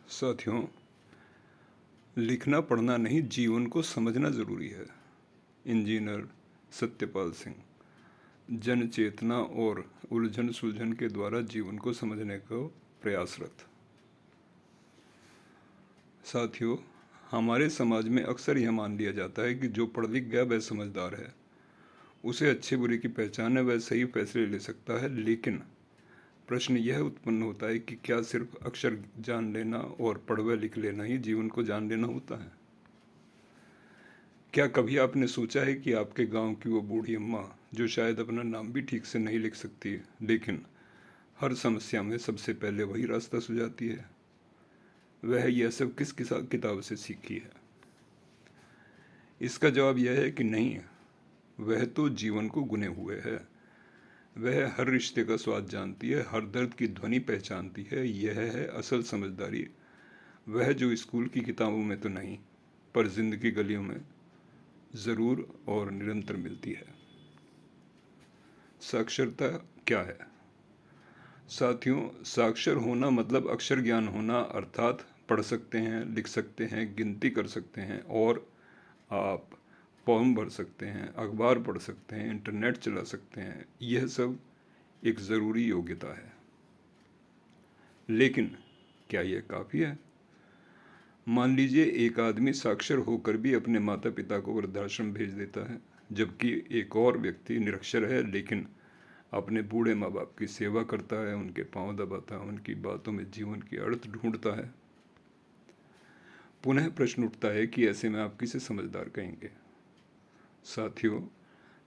साथियों, लिखना पढ़ना नहीं, जीवन को समझना ज़रूरी है। इंजीनियर सत्यपाल सिंह। जन चेतना और उलझन सुलझन के द्वारा जीवन को समझने को प्रयासरत। साथियों, हमारे समाज में अक्सर यह मान लिया जाता है कि जो पढ़ लिख गया वह समझदार है, उसे अच्छे बुरे की पहचान है, वह सही फैसले ले सकता है। लेकिन प्रश्न यह उत्पन्न होता है कि क्या सिर्फ अक्षर जान लेना और पढ़ व लिख लेना ही जीवन को जान लेना होता है? क्या कभी आपने सोचा है कि आपके गांव की वो बूढ़ी अम्मा, जो शायद अपना नाम भी ठीक से नहीं लिख सकती, लेकिन हर समस्या में सबसे पहले वही रास्ता सुझाती है, वह यह सब किस किताब से सीखी है? इसका जवाब यह है कि नहीं, वह तो जीवन को गुने हुए है। वह हर रिश्ते का स्वाद जानती है, हर दर्द की ध्वनि पहचानती है। यह है असल समझदारी, वह जो स्कूल की किताबों में तो नहीं, पर जिंदगी गलियों में ज़रूर और निरंतर मिलती है। साक्षरता क्या है? साथियों, साक्षर होना मतलब अक्षर ज्ञान होना, अर्थात पढ़ सकते हैं, लिख सकते हैं, गिनती कर सकते हैं और आप फॉर्म भर सकते हैं, अखबार पढ़ सकते हैं, इंटरनेट चला सकते हैं। यह सब एक ज़रूरी योग्यता है। लेकिन क्या यह काफ़ी है? मान लीजिए एक आदमी साक्षर होकर भी अपने माता पिता को वृद्धाश्रम भेज देता है, जबकि एक और व्यक्ति निरक्षर है लेकिन अपने बूढ़े माँ बाप की सेवा करता है, उनके पांव दबाता है, उनकी बातों में जीवन की अर्थ ढूंढता है। पुनः प्रश्न उठता है कि ऐसे में आप किसे समझदार कहेंगे? साथियों,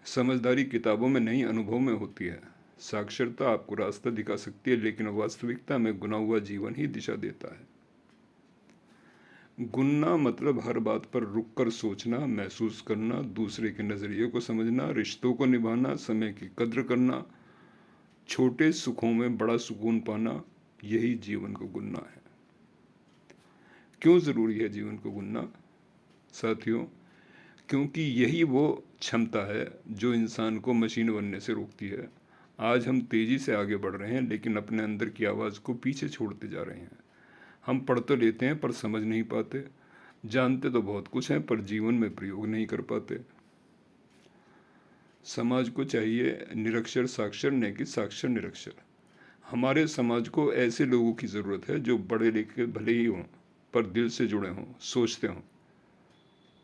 समझदारी किताबों में नहीं, अनुभव में होती है। साक्षरता आपको रास्ता दिखा सकती है, लेकिन वास्तविकता में गुना हुआ जीवन ही दिशा देता है। गुनना मतलब हर बात पर रुककर सोचना, महसूस करना, दूसरे के नज़रिए को समझना, रिश्तों को निभाना, समय की कद्र करना, छोटे सुखों में बड़ा सुकून पाना, यही जीवन को गुनना है। क्यों ज़रूरी है जीवन को गुनना? साथियों, क्योंकि यही वो क्षमता है जो इंसान को मशीन बनने से रोकती है। आज हम तेज़ी से आगे बढ़ रहे हैं, लेकिन अपने अंदर की आवाज़ को पीछे छोड़ते जा रहे हैं। हम पढ़ तो लेते हैं पर समझ नहीं पाते, जानते तो बहुत कुछ हैं पर जीवन में प्रयोग नहीं कर पाते। समाज को चाहिए निरक्षर साक्षर, न कि साक्षर निरक्षर। हमारे समाज को ऐसे लोगों की ज़रूरत है जो पढ़े लिखे भले ही हों, पर दिल से जुड़े हों, सोचते हों,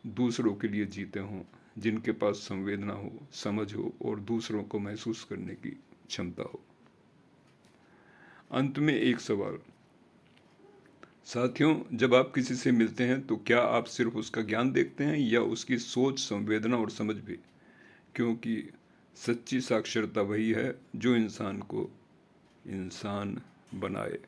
दूसरों के लिए जीते हों, जिनके पास संवेदना हो, समझ हो और दूसरों को महसूस करने की क्षमता हो। अंत में एक सवाल। साथियों, जब आप किसी से मिलते हैं तो क्या आप सिर्फ उसका ज्ञान देखते हैं या उसकी सोच, संवेदना और समझ भी? क्योंकि सच्ची साक्षरता वही है जो इंसान को इंसान बनाए।